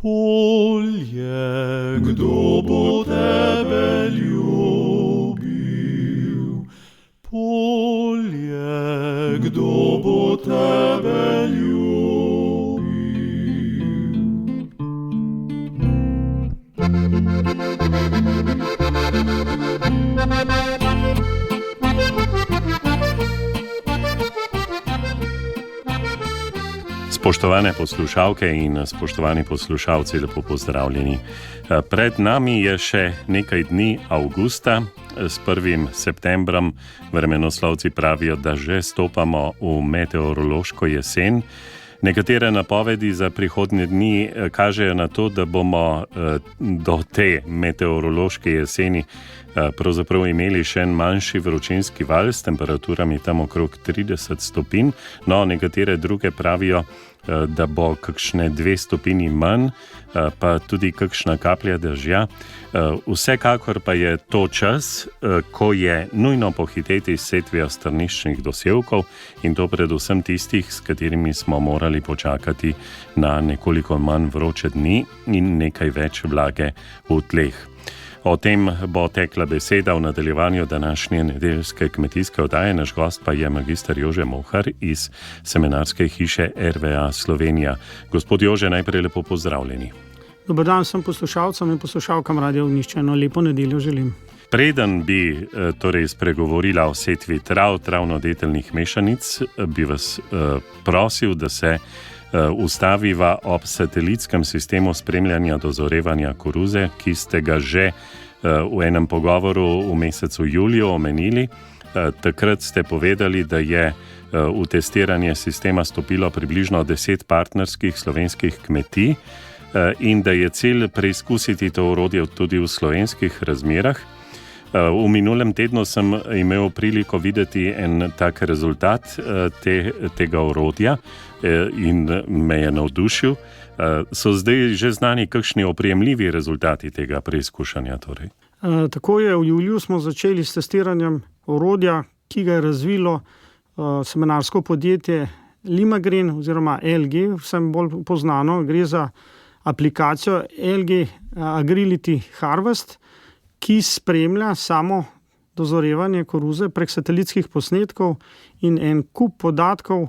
Polje, kdo bo tebe ljubil? Polje, kdo bo tebe ljubil? Spoštovane poslušalke in spoštovani poslušalci, lepo pozdravljeni. Pred nami je še nekaj dni avgusta. S 1. septembrom vremenoslovci pravijo, da že stopamo v meteorološko jesen. Nekatere napovedi za prihodnje dni kažejo na to, da bomo do te meteorološke jeseni pravzaprav imeli še en manjši vročinski val s temperaturami tam okrog 30 stopinj. No, nekatere druge pravijo, da bo kakšne 2 stopinji manj, pa tudi kakšna kaplja dežja. Vsekakor pa je to čas, ko je nujno pohiteti s setvijo strniščnih dosevkov in to predvsem tistih, s katerimi smo morali počakati na nekoliko manj vroče dni in nekaj več vlage v tleh. O tem bo tekla beseda v nadaljevanju današnje nedeljske kmetijske oddaje. Naš gost pa je magister Jože Mohar iz semenarske hiše RVA Slovenija. Gospod Jože, najprej lepo pozdravljeni. Dober dan vsem poslušalcem in poslušalkam Radio Ognjišče. Eno lepo nedeljo želim. Preden bi torej spregovorila o setvi travno-detelnih mešanic, bi vas prosil, da se ustaviva ob satelitskem sistemu spremljanja dozorevanja koruze, ki ste ga že v enem pogovoru v mesecu juliju omenili. Takrat ste povedali, da je v testiranje sistema stopilo približno 10 partnerskih slovenskih kmetij in da je cilj preizkusiti to orodje tudi v slovenskih razmerah. V minulem tednu sem imel priliko videti en tak rezultat tega orodja in me je navdušil. So zdaj že znani kakšni oprijemljivi rezultati tega preizkušanja? Torej? Tako je, v juliju smo začeli s testiranjem orodja, ki ga je razvilo semenarsko podjetje Limagrain oziroma LG, vsem bolj poznano. Gre za aplikacijo LG Agility Harvest, ki spremlja samo dozorevanje koruze prek satelitskih posnetkov in en kup podatkov,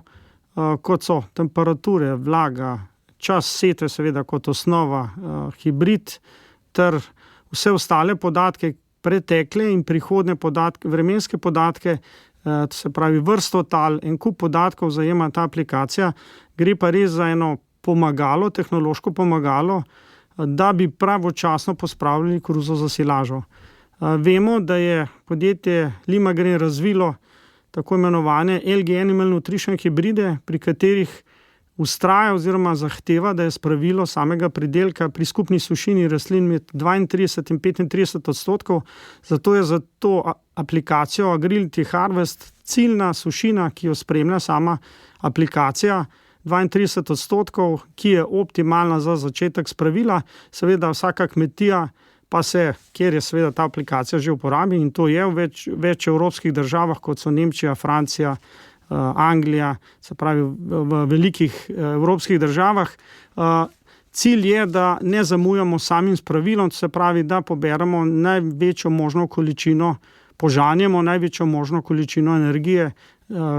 kot so temperature, vlaga, čas setve seveda kot osnova, hibrid ter vse ostale podatke, pretekle in prihodne podatke, vremenske podatke, se pravi vrsto tal, en kup podatkov zajema ta aplikacija. Gre pa res za eno pomagalo, tehnološko pomagalo, da bi pravočasno pospravljali koruzo za silažo. Vemo, da je podjetje Limagrain razvilo tako imenovane LG Animal Nutrition hibride, pri katerih vztraja oziroma zahteva, da je spravilo samega pridelka pri skupni sušini rastlin med 32 in 35 odstotkov. Zato je za to aplikacijo Agility Harvest ciljna sušina, ki jo spremlja sama aplikacija, 32 odstotkov, ki je optimalna za začetek spravila. Seveda vsaka kmetija pa se, kjer je seveda ta aplikacija že uporabi, in to je v več evropskih državah, kot so Nemčija, Francija, Anglija, se pravi v velikih evropskih državah. Cilj je, da ne zamujamo samim spravilom, se pravi, da poberemo največjo možno količino, požanjemo največjo možno količino energije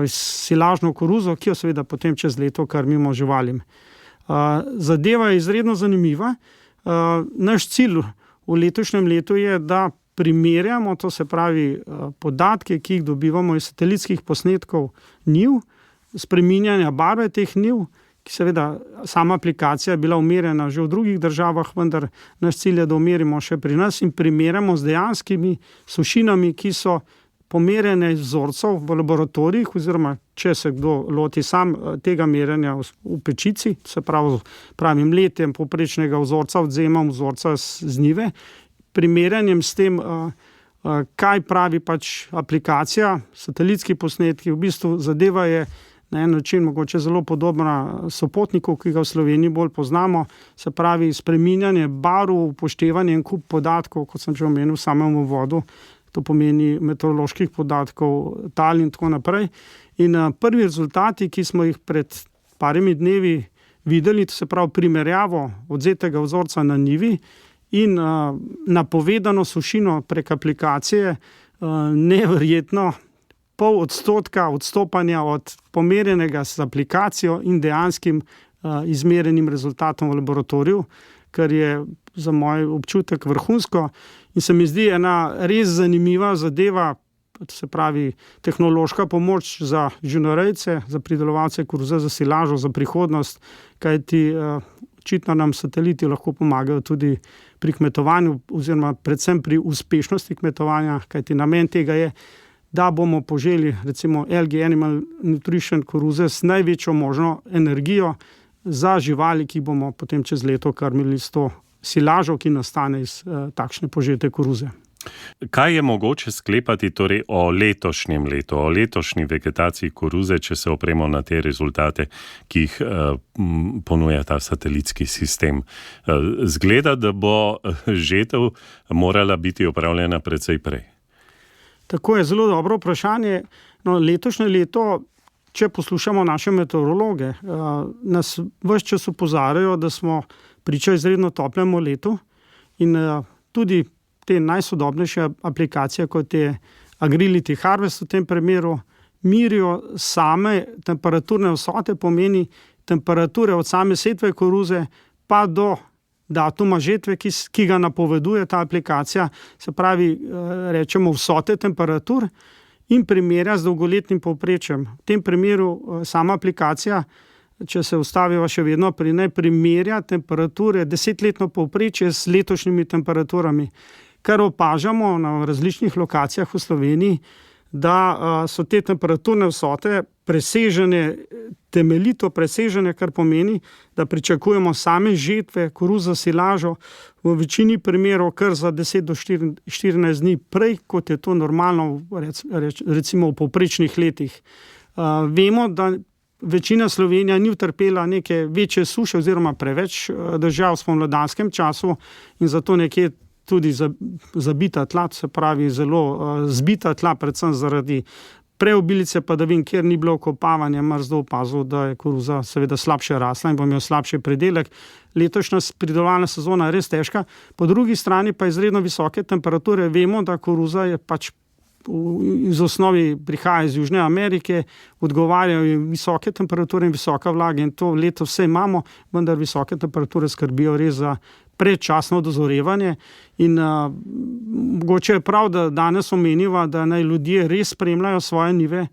s silažno koruzo, ki jo seveda potem čez leto krmimo živalim. Zadeva je izredno zanimiva. Naš cilj v letošnjem letu je, da primerjamo, to se pravi podatke, ki jih dobivamo iz satelitskih posnetkov njiv, spreminjanja barve teh njiv, ki seveda sama aplikacija je bila umerjena že v drugih državah, vendar naš cilj je, da umerimo še pri nas in primerjamo z dejanskimi sušinami, ki so pomerjene iz vzorcev v laboratorijih, oziroma če se kdo loti sam tega merjenja v pečici, se pravi pravim letem povprečnega vzorca, odvzemom vzorca z njive, primerjanjem s tem, kaj pravi pač aplikacija, satelitski posnetki. V bistvu zadeva je na en način mogoče zelo podobna sopotniku, ki ga v Sloveniji bolj poznamo, se pravi spreminjanje barv, upoštevanje en kup podatkov, kot sem že omenil v samem uvodu, to pomeni meteoroloških podatkov, tal in tako naprej. In prvi rezultati, ki smo jih pred parimi dnevi videli, to se pravi primerjavo odvzetega vzorca na njivi in napovedano sušino prek aplikacije, neverjetno 0,5% odstopanja od pomerjenega z aplikacijo in dejanskim izmerenim rezultatom v laboratoriju, kar je za moj občutek vrhunsko in se mi zdi ena res zanimiva zadeva, se pravi tehnološka pomoč za živinorejce, za pridelovalce koruze, za silažo, za prihodnost, kajti očitno nam sateliti lahko pomagajo tudi pri kmetovanju oziroma predvsem pri uspešnosti kmetovanja, kajti namen tega je, da bomo poželi recimo Algae Animal Nutrition koruze s največjo možno energijo za živali, ki bomo potem čez leto krmili s to silažo, ki nastane iz takšne požete koruze. Kaj je mogoče sklepati torej o letošnjem letu, o letošnji vegetaciji koruze, če se opremo na te rezultate, ki jih ponuja ta satelitski sistem? Zgleda, da bo žetev morala biti opravljena precej prej. Tako je, zelo dobro vprašanje. No, letošnje leto, če poslušamo naše meteorologe, nas ves čas opozarjajo, da smo priča izredno toplemu letu in tudi te najsodobnejše aplikacije, kot je Agrility Harvest v tem primeru, merijo same temperaturne vsote, pomeni temperature od same setve koruze pa do datuma žetve, ki ga napoveduje ta aplikacija, se pravi, rečemo vsote temperatur in primerja z dolgoletnim povprečjem. V tem primeru sama aplikacija, če se ustaviva še vedno pri njej, primerja temperature 10-letno povprečje s letošnjimi temperaturami. Kar opažamo na različnih lokacijah v Sloveniji, da so te temperaturne vsote presežene, temeljito presežene, kar pomeni, da pričakujemo same žetve koruze silažo v večini primerov kar za 10 do 14 dni prej, kot je to normalno recimo v povprečnih letih. Vemo, da večina Slovenija ni utrpela neke večje suše oziroma preveč dežja v spomladanskem času in zato nekje tudi zabita tla, se pravi zelo zbita tla, predvsem zaradi preobilice padavin, kjer ni bilo okopavanja, mrzdo opazil, da je koruza seveda slabše rasla in bo imel slabši pridelek. Letošnja pridelovalna sezona je res težka, po drugi strani pa izredno visoke temperature. Vemo, da koruza je pač iz osnovi prihaja iz Južne Amerike, odgovarjajo visoke temperature in visoka vlaga in to leto vse imamo, vendar visoke temperature skrbijo res za predčasno dozorevanje in mogoče je prav, da danes omeniva, da naj ljudje res spremljajo svoje njive,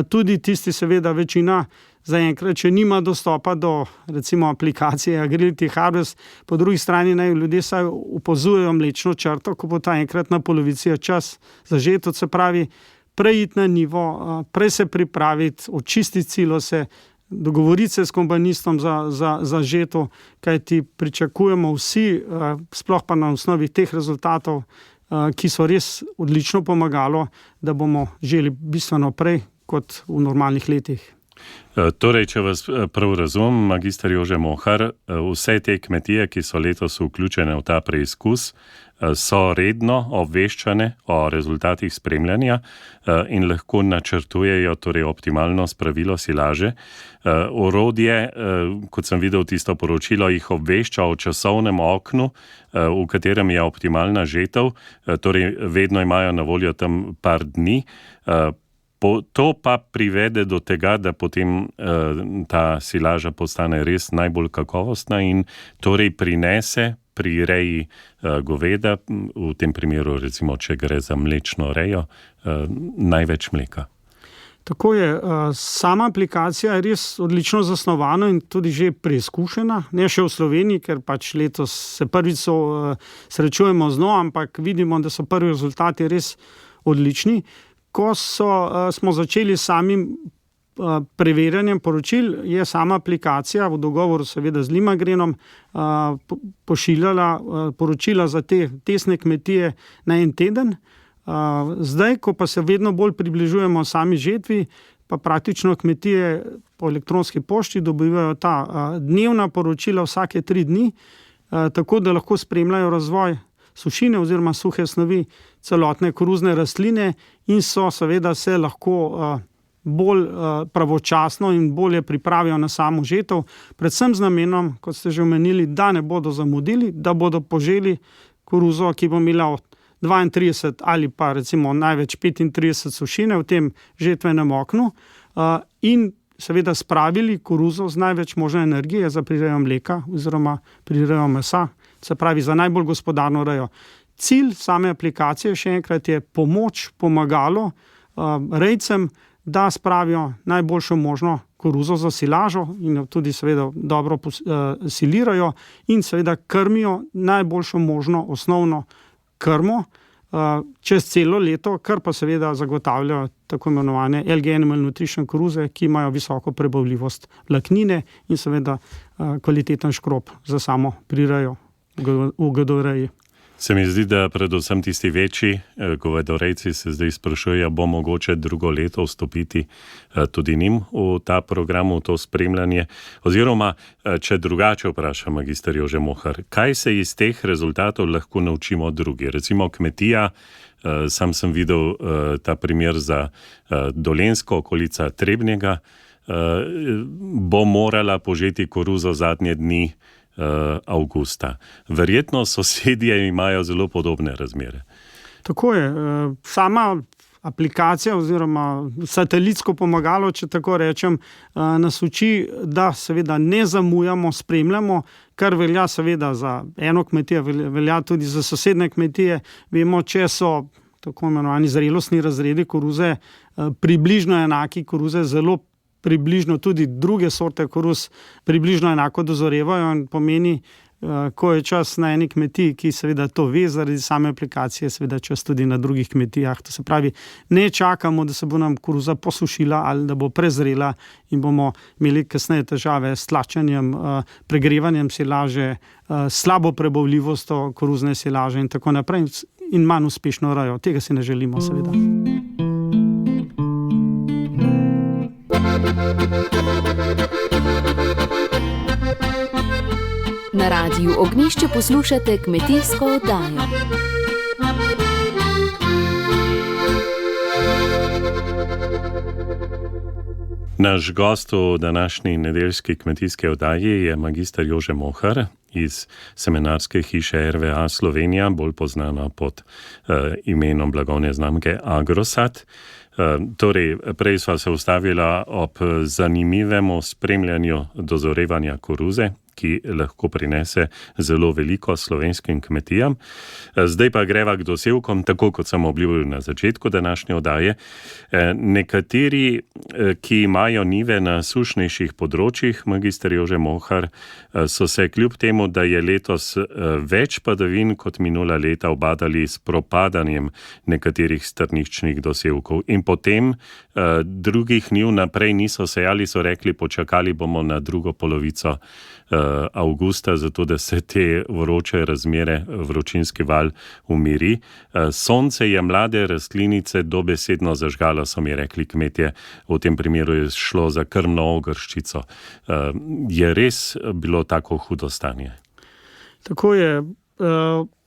tudi tisti seveda večina zaenkrat, če nima dostopa do recimo aplikacije Agrility Harvest, po drugi strani naj ljudje saj opazujejo mlečno črto, ko bo ta enkrat na polovici čas za žeto, se pravi prej iti na njivo, prej se pripraviti, očistiti silose, dogovoriti se s kombajnistom za žeto, kajti pričakujemo vsi, sploh pa na osnovi teh rezultatov, ki so res odlično pomagalo, da bomo želi bistveno prej kot v normalnih letih. Torej, če vas prav razumem, magister Jože Mohar, vse te kmetije, ki so letos vključene v ta preizkus, so redno obveščane o rezultatih spremljanja in lahko načrtujejo torej optimalno spravilo silaže. Orodje, kot sem videl tisto poročilo, jih obvešča o časovnem oknu, v katerem je optimalna žetev, torej vedno imajo na voljo tam par dni. To pa privede do tega, da potem ta silaža postane res najbolj kakovostna in torej prinese pri reji goveda, v tem primeru recimo, če gre za mlečno rejo, največ mleka. Tako je, sama aplikacija je res odlično zasnovana in tudi že preizkušena, ne še v Sloveniji, ker pač letos se prvič srečujemo z njo, ampak vidimo, da so prvi rezultati res odlični. Ko smo začeli s samim preverjanjem poročil, je sama aplikacija v dogovoru seveda z Limagrenom pošiljala poročila za te testne kmetije na en teden. Zdaj, ko pa se vedno bolj približujemo sami žetvi, pa praktično kmetije po elektronski pošti dobivajo ta dnevna poročila vsake 3 dni, tako da lahko spremljajo razvoj sušine oziroma suhe snovi celotne koruzne rastline in so seveda se lahko bolj pravočasno in bolje pripravijo na samo žetev, predvsem z namenom, kot ste že omenili, da ne bodo zamudili, da bodo poželi koruzo, ki bo imela 32 ali pa recimo največ 35 sušine v tem žetvenem oknu, in seveda spravili koruzo z največ možne energije za prirejo mleka oziroma prirejo mesa, se pravi za najbolj gospodarno rejo. Cilj same aplikacije, še enkrat, je pomoč, pomagalo rejcem, da spravijo najboljšo možno koruzo za silažo in jo tudi seveda dobro silirajo in seveda krmijo najboljšo možno osnovno krmo čez celo leto, kar pa seveda zagotavljajo tako imenovane LG Animal Nutrition koruze, ki imajo visoko prebavljivost vlaknine in seveda kvaliteten škrob za samo prirejo v govedoreji. Se mi zdi, da predvsem tisti večji govedorejci se zdaj sprašujejo, bo mogoče drugo leto vstopiti tudi njim v ta program, v to spremljanje. Oziroma, če drugače vprašam magister Jože Mohar, kaj se iz teh rezultatov lahko naučimo drugi? Recimo kmetija, sam sem videl ta primer za Dolenjsko, okolica Trebnjega, bo morala požeti koruzo zadnje dni avgusta. Verjetno sosedje imajo zelo podobne razmere. Tako je. Sama aplikacija oziroma satelitsko pomagalo, če tako rečem, nas uči, da seveda ne zamujamo, spremljamo, kar velja seveda za eno kmetijo, velja tudi za sosednje kmetije. Vemo, če so tako imenovani zrelostni razredi koruze približno enaki, koruze zelo približno tudi druge sorte koruz približno enako dozorevajo in pomeni, ko je čas na eni kmetiji, ki seveda to ve zaradi same aplikacije, seveda čas tudi na drugih kmetijah. To se pravi, ne čakamo, da se bo nam koruza posušila ali da bo prezrela in bomo imeli kasneje težave s tlačenjem, pregrevanjem silaže, slabo prebavljivostjo koruzne silaže in tako naprej in manj uspešno rejo. Tega si ne želimo seveda. Na Radiu Ognjišče poslušate kmetijsko oddajo. Naš gost v današnji nedeljski kmetijski oddaji je magister Jože Mohar iz semenarske hiše RVA Slovenija, bolj poznana pod imenom blagovne znamke Agrosat. Torej, prej sva se ustavila ob zanimivemu spremljanju dozorevanja koruze, ki lahko prinese zelo veliko slovenskim kmetijam. Zdaj pa greva k dosevkom, tako kot sem obljubil na začetku današnje oddaje. Nekateri, ki imajo njive na sušnejših področjih, magister Jože Mohar, so se kljub temu, da je letos več padavin kot minula leta, ubadali s propadanjem nekaterih strniščnih dosevkov. In potem drugih njiv naprej niso sejali, so rekli, počakali bomo na drugo polovico avgusta, zato da se te vroče razmere, vročinski val umiri. Sonce je mlade rastlinice dobesedno zažgalo, so mi rekli kmetje. V tem primeru je šlo za krmno ogrščico. Je res bilo tako hudo stanje? Tako je.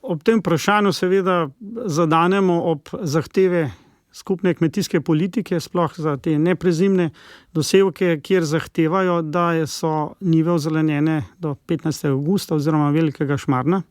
Ob tem vprašanju seveda zadanemo ob zahteve skupne kmetijske politike, sploh za te neprezimne dosevke, kjer zahtevajo, da so njive ozelenjene do 15. avgusta oziroma velikega šmarna.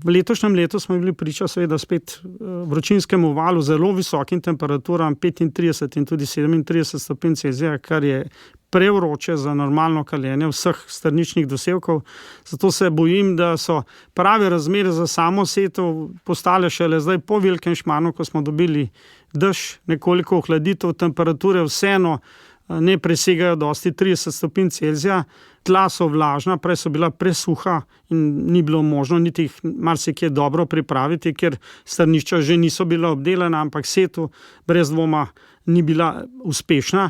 V letošnjem letu smo bili priča seveda spet vročinskemu valu, zelo visokim temperaturam, 35 in tudi 37 stopinj Celzija, kar je prevroče za normalno kaljenje vseh strničnih dosevkov. Zato se bojim, da so prave razmere za samo setev postale šele zdaj po velikem šmarnu, ko smo dobili dež, nekoliko ohladitev, temperature vseeno ne presegajo dosti 30 stopinj Celzija. Tla so vlažna, prej so bila presuha in ni bilo možno niti jih marsikje dobro pripraviti, ker strnišča že niso bila obdelana, ampak setev brez dvoma ni bila uspešna.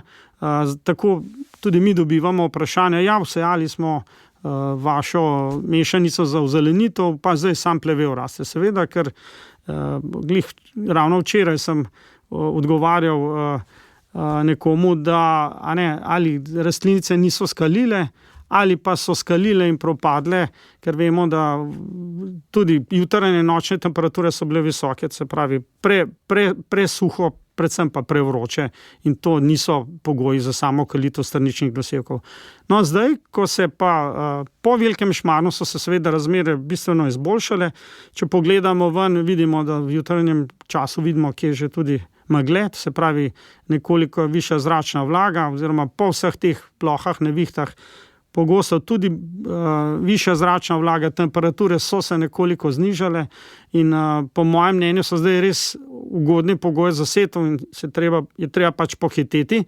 Tako tudi mi dobivamo vprašanja, vsejali smo vašo mešanico za ozelenitev, pa zdaj sam plevel raste. Seveda, ker ravno včeraj sem odgovarjal nekomu, da ali rastlinice niso skalile, ali pa so skalile in propadle, ker vemo, da tudi jutranje nočne temperature so bile visoke, se pravi presuho, predvsem pa prevroče in to niso pogoji za samo kalitev strničnih dosevkov. No, zdaj, ko se pa po velikem šmarnu so se seveda razmere bistveno izboljšale, če pogledamo ven, vidimo, da v jutranjem času vidimo, kje je že tudi megle, se pravi nekoliko višja zračna vlaga oziroma po vseh teh plohah, nevihtah, pogosto tudi višja zračna vlaga, temperature so se nekoliko znižale in po mojem mnenju so zdaj res ugodni pogoji za setev in je treba pač pohiteti.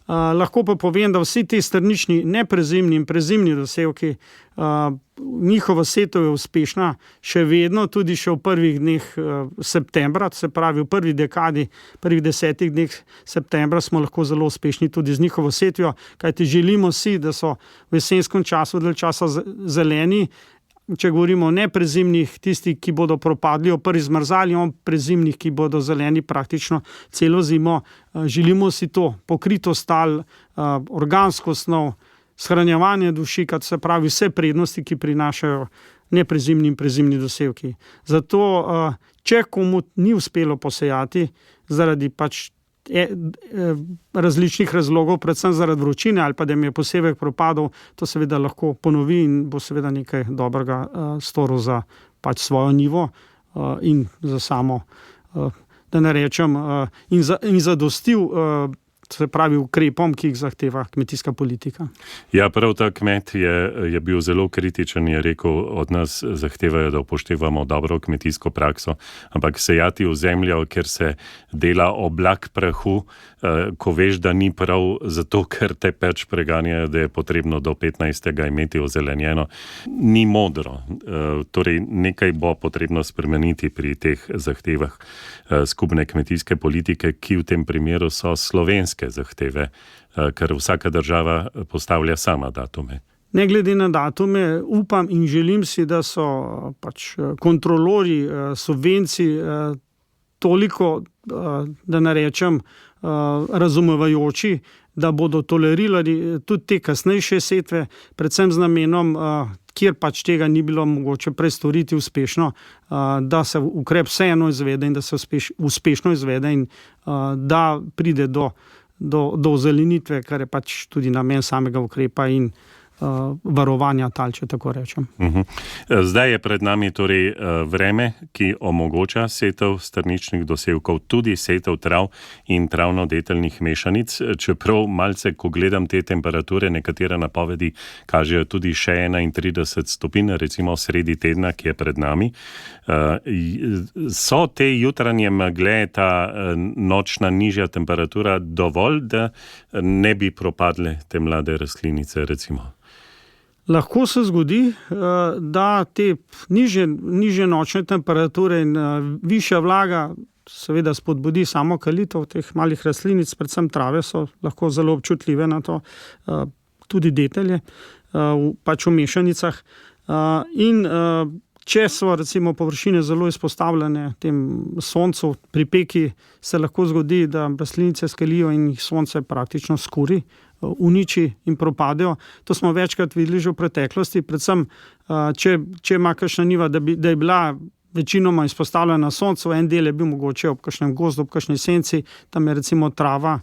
Lahko pa povem, da vsi ti strnični neprezimni in prezimni dosevki, njihova setev je uspešna še vedno, tudi še v prvih dneh septembra, se pravi v prvi dekadi, prvih 10 dneh septembra smo lahko zelo uspešni tudi z njihovo setvijo, kajti želimo si, da so v jesenskem času dalj časa zeleni. Če govorimo o neprezimnih, tisti, ki bodo propadli, o prvi zmrzali, o prezimnih, ki bodo zeleni praktično celo zimo. Želimo si to pokritost tal, organsko snov, shranjevanje dušika, se pravi vse prednosti, ki prinašajo neprezimni in prezimni dosevki. Zato, če komu ni uspelo posejati zaradi pač različnih razlogov, predvsem zaradi vročine ali pa da mi je posevek propadel, to seveda lahko ponovi in bo seveda nekaj dobrega storil za pač svojo njivo in za samo, da ne rečem, in zadostil se pravi ukrepom, ki jih zahteva kmetijska politika. Ja, prav ta kmet je bil zelo kritičen, je rekel, od nas zahtevajo, da upoštevamo dobro kmetijsko prakso, ampak sejati v zemljo, ker se dela oblak prahu, ko veš, da ni prav, zato ker te pač preganjajo, da je potrebno do 15. imeti ozelenjeno, ni modro. Torej, nekaj bo potrebno spremeniti pri teh zahtevah skupne kmetijske politike, ki v tem primeru so slovenske zahteve, ker vsaka država postavlja sama datume. Ne glede na datume, upam in želim si, da so pač kontrolori subvencij toliko, da ne rečem, razumevajoči, da bodo tolerirali tudi te kasnejše setve, predvsem z namenom, kjer pač tega ni bilo mogoče prestoriti uspešno, da se ukrep vseeno izvede in da se uspešno izvede in da pride do ozelenitve, kar je pač tudi namen samega ukrepa in varovanja tal, če tako rečem. Zdaj je pred nami torej vreme, ki omogoča setev strničnih dosevkov, tudi setev trav in travno-deteljnih mešanic. Čeprav malce, ko gledam te temperature, nekatere napovedi kažejo tudi še 31 stopinj, recimo sredi tedna, ki je pred nami. So te jutranje megle, ta nočna nižja temperatura dovolj, da ne bi propadle te mlade rastlinice, recimo? Lahko se zgodi, da te nižje nočne temperature in višja vlaga seveda spodbudi samo kalitev teh malih rastlinic, predvsem trave so lahko zelo občutljive na to, tudi detelje, pač v mešanicah. In če so recimo površine zelo izpostavljene tem soncu, pri peki se lahko zgodi, da rastlinice skalijo in jih sonce praktično skuri, uniči in propadejo. To smo večkrat videli že v preteklosti, predvsem če ima kakšna njiva, da je bila večinoma izpostavljena soncu, en del je bil mogoče ob kakšnem gozdu, ob kakšni senci, tam je recimo trava,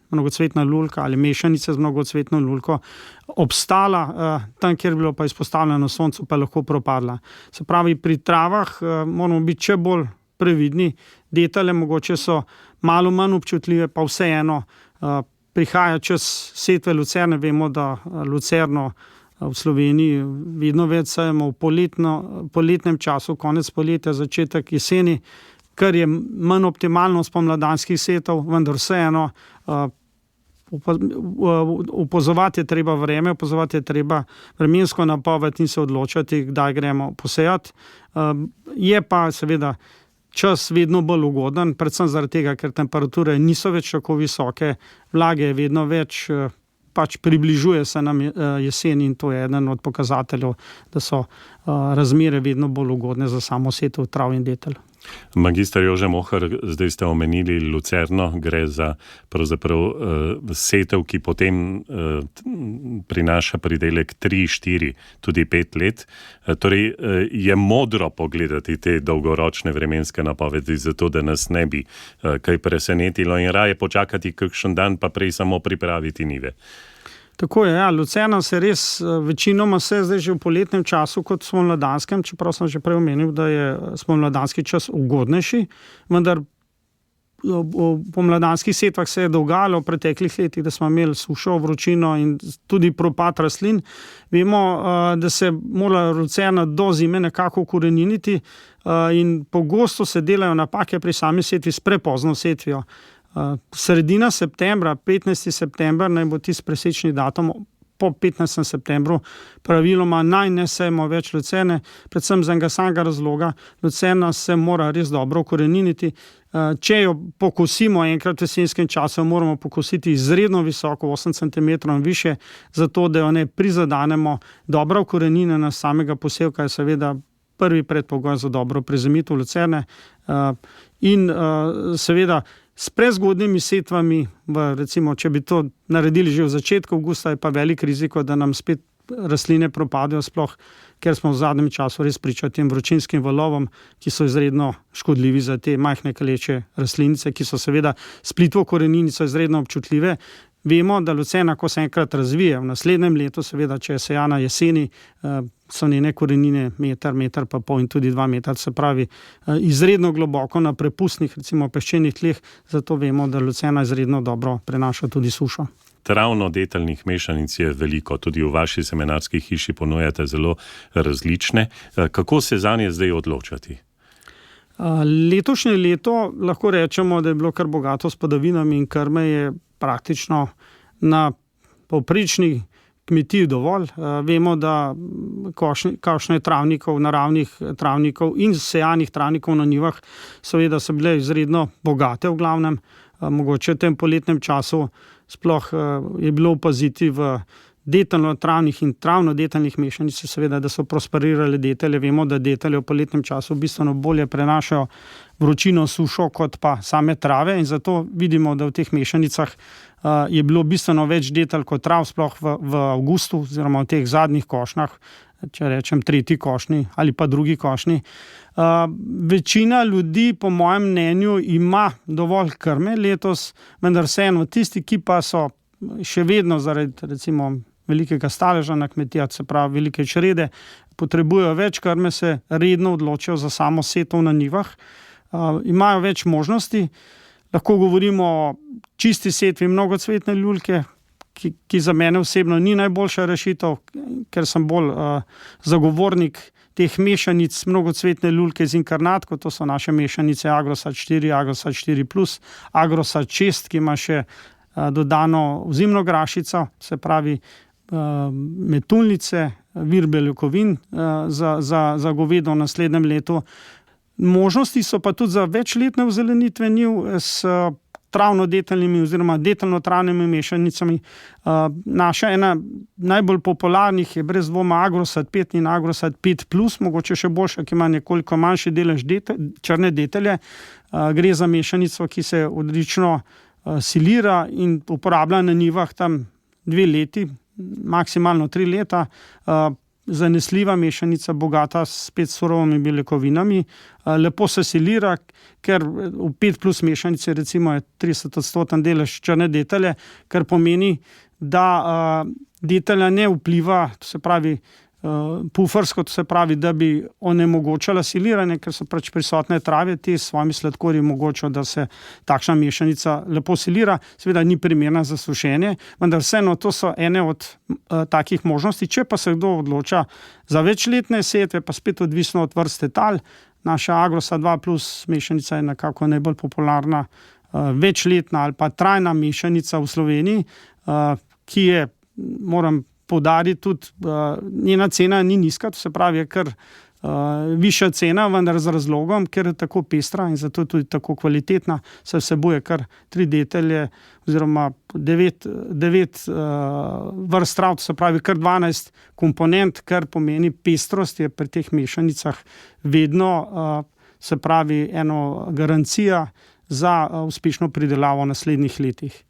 mnogocvetna lulka ali mešanice z mnogocvetno lulko obstala, tam, kjer je bilo pa izpostavljeno soncu, pa lahko propadla. Se pravi, pri travah moramo biti še bolj previdni, detelje mogoče so malo manj občutljive, pa vseeno prihaja čas setve lucerne, vemo, da lucerno v Sloveniji vedno več sajemo v poletnem času, konec poletja, začetek jeseni, kar je manj optimalno spomladanskih setev, vendar vseeno opazovati je treba vreme, opazovati je treba vremensko napoved in se odločati, kdaj gremo posejati. Je pa seveda čas vedno bolj ugoden, predvsem zaradi tega, ker temperature niso več tako visoke, vlage je vedno več, pač približuje se nam jesen in to je eden od pokazateljev, da so razmere vedno bolj ugodne za samo setev trav in detelj. Magister Jože Mohar, zdaj ste omenili lucerno, gre za pravzaprav setev, ki potem prinaša pridelek 3, 4, tudi 5 let. Torej je modro pogledati te dolgoročne vremenske napovedi, zato da nas ne bi kaj presenetilo in raje počakati kakšen dan, pa prej samo pripraviti njive. Tako je, ja, lucerna se res večinoma zdaj že v poletnem času kot spomladanskem, čeprav sem že prej omenil, da je spomladanski čas ugodnejši, vendar v pomladanskih setvah se je dogajalo v preteklih letih, da smo imeli sušo, vročino in tudi propad rastlin. Vemo, da se mora lucerna do zime nekako ukoreniniti in pogosto se delajo napake pri sami setvi s prepozno setvijo. Sredina septembra, 15. september, naj bo tisti presečni datum, po 15. septembru praviloma naj ne sejemo več lucerne, predvsem z enega samega razloga, lucerna se mora res dobro ukoreniniti. Če jo pokosimo enkrat v jesenskem času, moramo pokositi izredno visoko, 8 cm in više, zato da jo ne prizadanemo. Dobra ukoreninjena samega posevka je seveda prvi predpogoj za dobro prezimitev lucerne in seveda s prezgodnimi setvami, recimo, če bi to naredili že v začetku avgusta, je pa velik riziko, da nam spet rastline propadajo, sploh ker smo v zadnjem času res priča tem vročinskim valovom, ki so izredno škodljivi za te majhne kaleče rastlinice, ki so seveda s plitvo koreninico izredno občutljive. Vemo, da lucerna, ko se enkrat razvije, v naslednjem letu, seveda, če je sejana jeseni, so njene korenine meter pa pol in tudi 2 metra, se pravi, izredno globoko na prepustnih, recimo peščenih tleh, zato vemo, da lucerna izredno dobro prenaša tudi sušo. Travno-deteljnih mešanic je veliko, tudi v vaši semenarski hiši ponujate zelo različne. Kako se zanje zdaj odločati? Letošnje leto lahko rečemo, da je bilo kar bogato s padavinami in krme je praktično na povprečni kmetiji dovolj. Vemo, da košnje travnikov, naravnih travnikov in sejanih travnikov na njivah seveda so bile izredno bogate v glavnem. Mogoče v tem poletnem času sploh je bilo opaziti v deteljno-travnih in travno-deteljnih mešanic, seveda, da so prosperirale detelje. Vemo, da detelje v poletnem času bistveno bolje prenašajo vročino, sušo kot pa same trave in zato vidimo, da v teh mešanicah je bilo bistveno več detelj kot trav, sploh v avgustu oziroma v teh zadnjih košnjah, če rečem 3. košnji ali pa 2. košnji. Večina ljudi, po mojem mnenju, ima dovolj krme letos, vendar vseeno tisti, ki pa so še vedno zaradi recimo velikega staleža na kmetijah, se pravi velike črede, potrebujejo več krme, se redno odločijo za samo setev na njivah. Imajo več možnosti. Lahko govorimo o čisti setvi mnogocvetne ljuljke, ki za mene osebno ni najboljša rešitev, ker sem bolj zagovornik teh mešanic mnogocvetne ljuljke z inkarnatko, to so naše mešanice Agrosad 4, Agrosad 4+, Agrosad 6, ki ima še dodano ozimno grašico, se pravi metulnice, vir beljakovin za govedo v naslednjem letu. Možnosti so pa tudi za večletne ozelenitve njiv s travno-deteljnimi oziroma deteljno-travnimi mešanicami. Naša ena najbolj popularnih je brez dvoma Agrosad 5 in Agrosad 5+, mogoče še boljša, ki ima nekoliko manjši delež črne detelje. Gre za mešanico, ki se odlično silira in uporablja na njivah tam 2 leti, maksimalno 3 leta. Zanesljiva mešanica, bogata spet surovimi beljakovinami, lepo se silira, ker v 5+ mešanici recimo je 30% delež črne detelje, kar pomeni, da detelja ne vpliva, to se pravi pufersko, to se pravi, da bi onemogočala siliranje, ker so pač prisotne trave, te s svojimi sladkorji omogočajo, da se takšna mešanica lepo silira. Seveda ni primerna za sušenje, vendar vseeno to so ene od takih možnosti. Če pa se kdo odloča za večletne setve, pa spet odvisno od vrste tal, naša Agrosad 2+ mešanica je nekako najbolj popularna večletna ali pa trajna mešanica v Sloveniji, ki je, moram poudariti tudi, njena cena ni nizka, to se pravi, je kar višja cena, vendar z razlogom, ker je tako pestra in zato je tudi tako kvalitetna, se vsebuje kar 3 detelje oziroma 9 vrst trav, to se pravi kar 12 komponent, kar pomeni pestrost je pri teh mešanicah vedno se pravi eno garancija za uspešno pridelavo v naslednjih letih.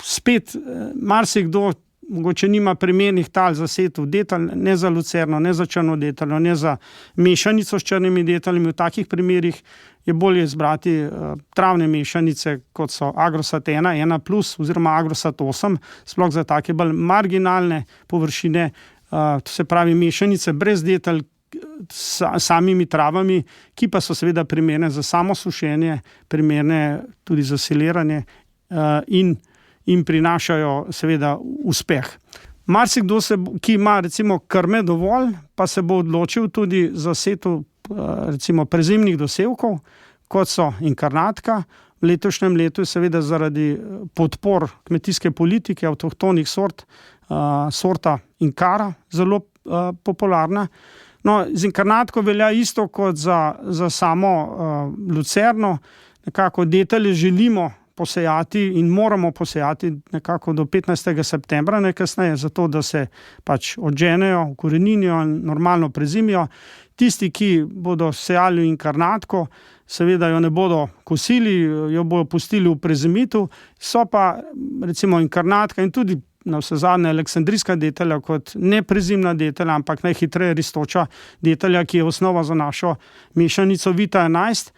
Spet marsikdo mogoče nima primernih tal za setev detelj, ne za lucerno, ne za črno deteljo, ne za mešanico s črnimi deteljami. V takih primerih je bolje izbrati travne mešanice, kot so Agrosat 1, 1+, oziroma Agrosat 8, sploh za take bolj marginalne površine, to se pravi mešanice brez detelj, samimi travami, ki pa so seveda primerne za samo sušenje, primerne tudi za seliranje in prinašajo seveda uspeh. Marsikdo, ki ima recimo krme dovolj, pa se bo odločil tudi za setev recimo prezimnih dosevkov, kot so inkarnatka. V letošnjem letu je seveda zaradi podpor kmetijske politike avtohtonih sorta inkara zelo popularna. No, z inkarnatko velja isto kot za samo lucerno. Nekako detelje želimo posejati in moramo posejati nekako do 15. septembra najkasneje, zato da se pač odženejo, ukoreninijo in normalno prezimijo. Tisti, ki bodo sejali inkarnatko, seveda jo ne bodo kosili, jo bodo pustili v prezimitev, so pa recimo inkarnatka in tudi navsezadnje aleksandrijska detelja kot neprezimna detelja, ampak najhitreje rastoča detelja, ki je osnova za našo mešanico Vita 11.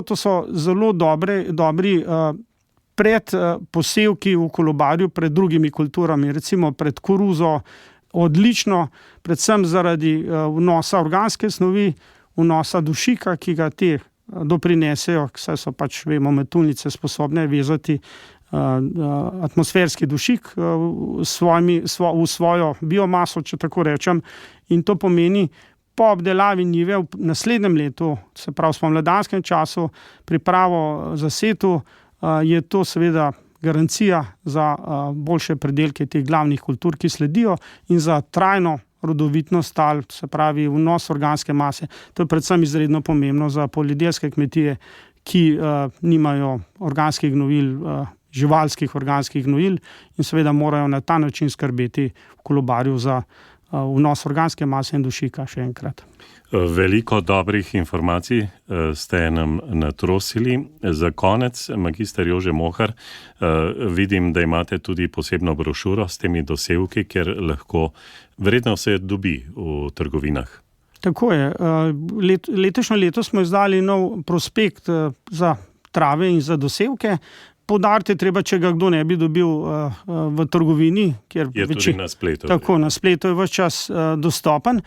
To so zelo dobri predposevki v kolobarju pred drugimi kulturami, recimo pred koruzo, odlično, predvsem zaradi vnosa organske snovi, vnosa dušika, ki ga te doprinesejo, saj so pač, vemo, metuljnice sposobne vezati atmosferski dušik v svojo biomaso, če tako rečem, in to pomeni po obdelavi njive v naslednjem letu, se pravi v spomladanskem času, pripravo za setev, je to seveda garancija za boljše pridelke teh glavnih kultur, ki sledijo, in za trajno rodovitnost tal, se pravi vnos organske mase. To je predvsem izredno pomembno za poljedelske kmetije, ki nimajo organskih gnojil, živalskih organskih gnojil, in seveda morajo na ta način skrbeti v kolobarju za vnos organske mase in dušika, še enkrat. Veliko dobrih informacij ste nam natrosili. Za konec, magister Jože Mohar, vidim, da imate tudi posebno brošuro s temi dosevki, kjer lahko verjetno se dobi v trgovinah. Tako je. Letošnje leto smo izdali nov prospekt za trave in za dosevke. Poudariti je treba, če ga kdo ne bi dobil v trgovini, kjer je tudi na spletu. Tako, na spletu je ves čas dostopen.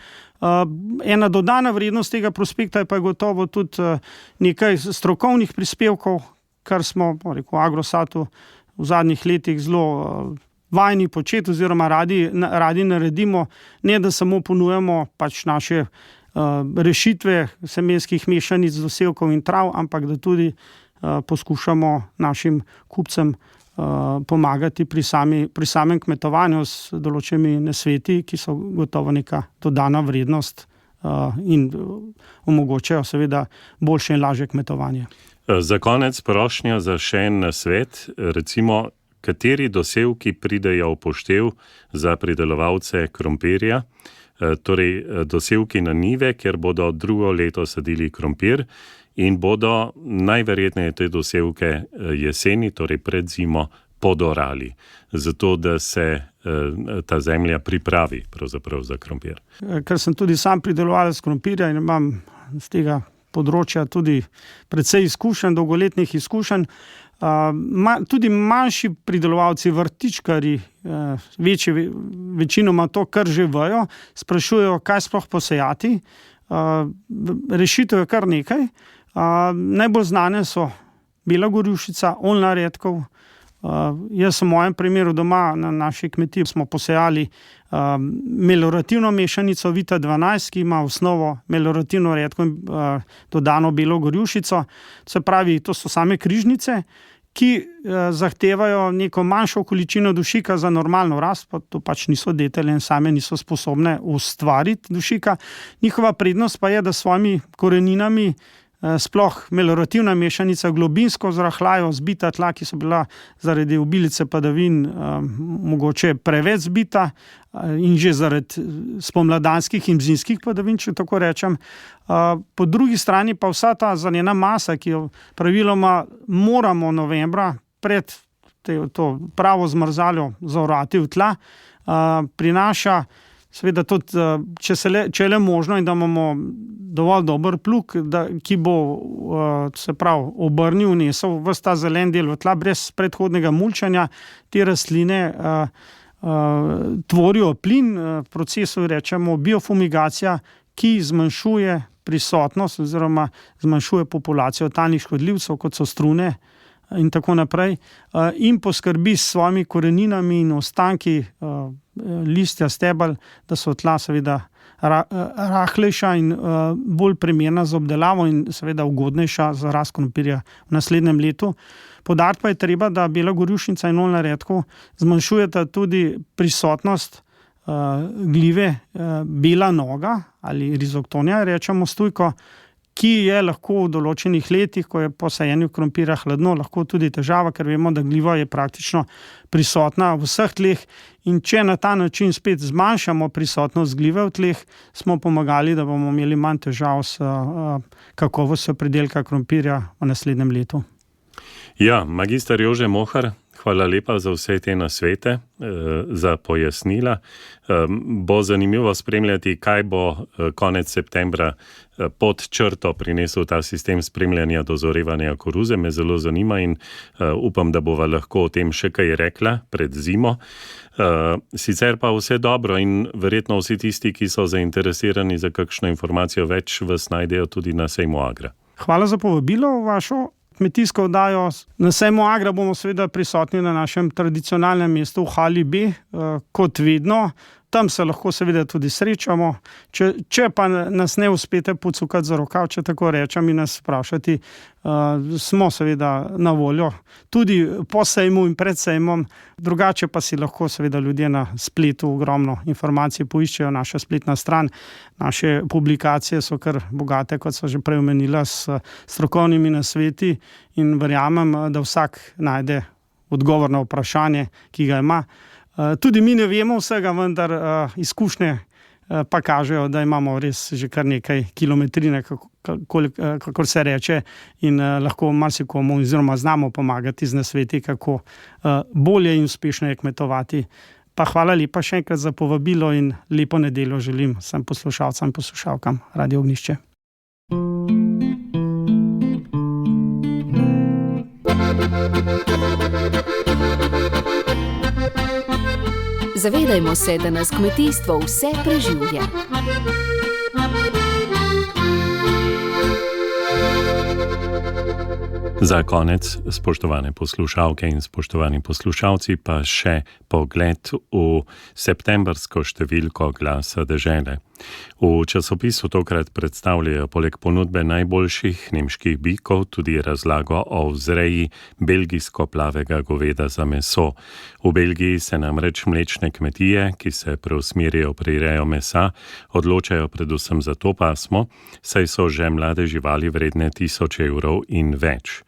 Ena dodana vrednost tega prospekta je pa gotovo tudi nekaj strokovnih prispevkov, kar smo v Agrosatu v zadnjih letih zelo vajeni početi oziroma radi naredimo, ne da samo ponujamo pač naše rešitve semenskih mešanic dosevkov in trav, ampak da tudi poskušamo našim kupcem pomagati pri samem kmetovanju s določenimi nasveti, ki so gotovo neka dodana vrednost in omogočajo seveda boljše in lažje kmetovanje. Za konec prošnja za še en nasvet, recimo, kateri dosevki pridejo v poštev za pridelovalce krompirja, torej dosevki na njive, kjer bodo drugo leto sadili krompir, in bodo najverjetneje te dosevke jeseni, torej pred zimo, podorali, zato da se ta zemlja pripravi pravzaprav za krompir. Ker sem tudi sam pridelovalec krompirja in imam z tega področja tudi precej izkušenj, dolgoletnih izkušenj, tudi manjši pridelovalci, vrtičkarji, večinoma to kar že vejo, sprašujejo, kaj sploh posejati. Rešitev je kar nekaj. Najbolj znane so bela gorjušica, oljna redkev. Jaz v mojem primeru doma na naši kmetiji smo posejali melorativno mešanico Vita 12, ki ima osnovo melorativno redkev in dodano belo gorjušico. Se pravi, to so same križnice, ki zahtevajo neko manjšo količino dušika za normalno rast, pa to pač niso detelje in same niso sposobne ustvariti dušika. Njihova prednost pa je, da s svojimi koreninami sploh meliorativna mešanica globinsko zrahljajo, zbita tla, ki so bila zaradi obilice padavin mogoče preveč zbita in že zaradi spomladanskih in zimskih padavin, če tako rečem. Po drugi strani pa vsa ta zanjena masa, ki jo praviloma moramo novembra pred to pravo zmrzaljo zaorati v tla, prinaša seveda tudi, če le možno in da imamo dovolj dober plug, ki bo se pravi obrnil, nesel ves ta zelen del v tla brez predhodnega mulčanja, te rastline tvorijo plin, procesu rečemo biofumigacija, ki zmanjšuje prisotnost oziroma zmanjšuje populacijo talnih škodljivcev, kot so strune in tako naprej, in poskrbi s svojimi koreninami in ostanki listja, stebel, da so tla seveda rahlejša in bolj primerna za obdelavo in seveda ugodnejša za rast krompirja v naslednjem letu. Poudariti pa je treba, da bela gorjušnica in oljna redkev zmanjšujeta tudi prisotnost gljive bela noga ali rizoktonija, rečemo stujko, ki je lahko v določenih letih, ko je po sajenju krompirja hladno, lahko tudi težava, ker vemo, da gljiva je praktično prisotna v vseh tleh in če na ta način spet zmanjšamo prisotnost gljive v tleh, smo pomagali, da bomo imeli manj težav s kakovostjo pridelka krompirja v naslednjem letu. Ja, magister Jože Mohar, hvala lepa za vse te nasvete, za pojasnila. Bo zanimivo spremljati, kaj bo konec septembra pod črto prinesel ta sistem spremljanja dozorevanja koruze. Me zelo zanima in upam, da bova lahko o tem še kaj rekla pred zimo. Sicer pa vse dobro in verjetno vsi tisti, ki so zainteresirani za kakšno informacijo več, vas najdejo tudi na sejmu Agra. Hvala za povabilo v vašo kmetijsko oddajo. Na sejmu Agra bomo seveda prisotni na našem tradicionalnem mestu v Hali B, kot vedno. Tam se lahko seveda tudi srečamo. Če pa nas ne uspete pocukati za rokav, če tako rečem, in nas vprašati, smo seveda na voljo tudi po sejmu in pred sejmom. Drugače pa si lahko seveda ljudje na spletu ogromno informacij poiščejo, naša spletna stran. Naše publikacije so kar bogate, kot so že prej omenila, s strokovnimi nasveti in verjamem, da vsak najde odgovor na vprašanje, ki ga ima. Tudi mi ne vemo vsega, vendar izkušnje pa kažejo, da imamo res že kar nekaj kilometrine, kakor se reče, in lahko marsikomu oziroma znamo pomagati z nasveti, kako bolje in uspešneje kmetovati. Pa hvala lepa še enkrat za povabilo in lepo nedeljo želim vsem poslušalcem in poslušalkam Radio Ognjišče. Zavedajmo se, da nas kmetijstvo vse preživlja. Za konec, spoštovane poslušalke in spoštovani poslušalci, pa še pogled v septembrsko številko Glasa dežele. V časopisu tokrat predstavljajo poleg ponudbe najboljših nemških bikov tudi razlago o vzreji belgijsko-plavega goveda za meso. V Belgiji se namreč mlečne kmetije, ki se preusmerijo pri rejo mesa, odločajo predvsem za to pasmo, saj so že mlade živali vredne 1000 evrov in več.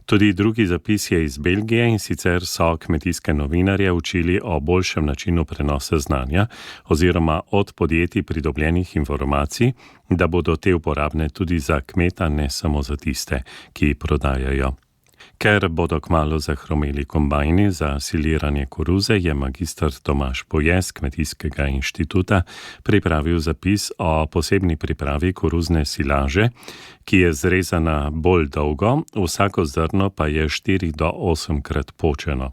Tudi drugi zapis je iz Belgije, in sicer so kmetijske novinarje učili o boljšem načinu prenosa znanja oziroma od podjetij pridobljenih informacij, da bodo te uporabne tudi za kmeta, ne samo za tiste, ki prodajajo. Ker bodo kmalu zahromeli kombajni za siliranje koruze, je magister Tomaž Poje z Kmetijskega inštituta pripravil zapis o posebni pripravi koruzne silaže, ki je zrezana bolj dolgo, vsako zrno pa je 4 do 8 krat počeno.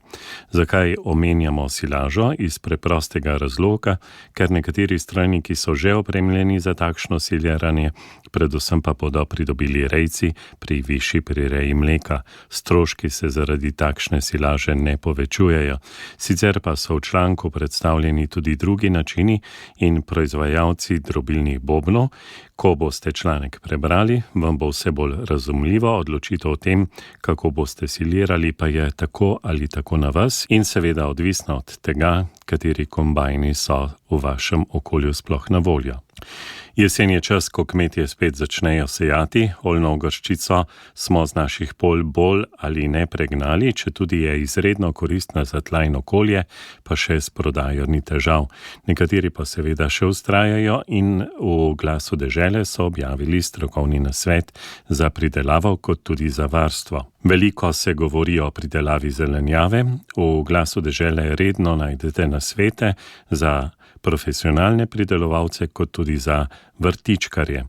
Zakaj omenjamo silažo? Iz preprostega razloga, ker nekateri strojniki so že opremljeni za takšno siliranje, predvsem pa bodo pridobili rejci pri višji prireji mleka. Stroški se zaradi takšne silaže ne povečujejo. Sicer pa so v članku predstavljeni tudi drugi načini in proizvajalci drobilnih bobnov. Ko boste članek prebrali, vam bo vse bolj razumljivo. Odločitev o tem, kako boste silirali, pa je tako ali tako na vas in seveda odvisno od tega, kateri kombajni so v vašem okolju sploh na voljo. Jesen je čas, ko kmetje spet začnejo sejati. Oljno gorščico smo z naših polj bolj ali ne pregnali, četudi je izredno koristna za tla in okolje, pa še s prodajo ni težav. Nekateri pa seveda še vztrajajo in v Glasu dežele so objavili strokovni nasvet za pridelavo kot tudi za varstvo. Veliko se govori o pridelavi zelenjave. V Glasu dežele redno najdete nasvete za profesionalne pridelovalce kot tudi za vrtičkarje.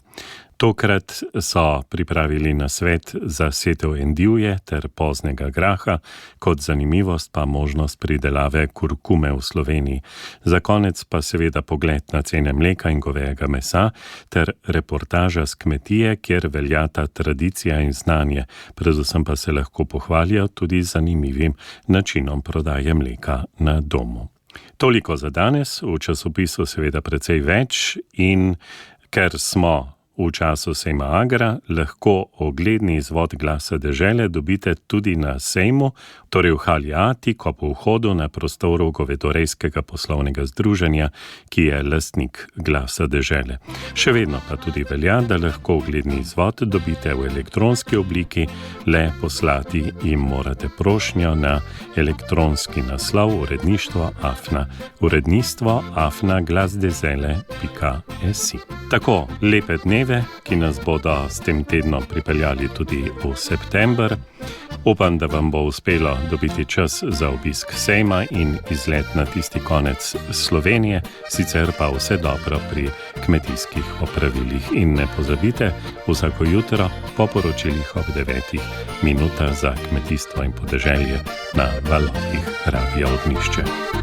Tokrat so pripravili nasvet za setev endivje ter poznega graha, kot zanimivost pa možnost pridelave kurkume v Sloveniji. Za konec pa seveda pogled na cene mleka in govejega mesa ter reportaža s kmetije, kjer veljata tradicija in znanje, predvsem pa se lahko pohvalijo tudi zanimivim načinom prodaje mleka na domu. Toliko za danes, v časopisu seveda precej več in ker smo v času sejma Agra, lahko ogledni izvod Glasa dežele dobite tudi na sejmu, torej v hali A, tik ob vhodu na prostoru Govedorejskega poslovnega združenja, ki je lastnik Glasa dežele. Še vedno pa tudi velja, da lahko ogledni izvod dobite v elektronski obliki, le poslati jim morate prošnjo na elektronski naslov uredništvo@glasdezele.si. Tako, lepe dneve, ki nas bodo s tem tednom pripeljali tudi v september. Upam, da vam bo uspelo dobiti čas za obisk sejma in izlet na tisti konec Slovenije, sicer pa vse dobro pri kmetijskih opravilih. In ne pozabite, vsako jutro po poročilih ob 9 minuta za kmetijstvo in podeželje na valovih Radia Ognjišče.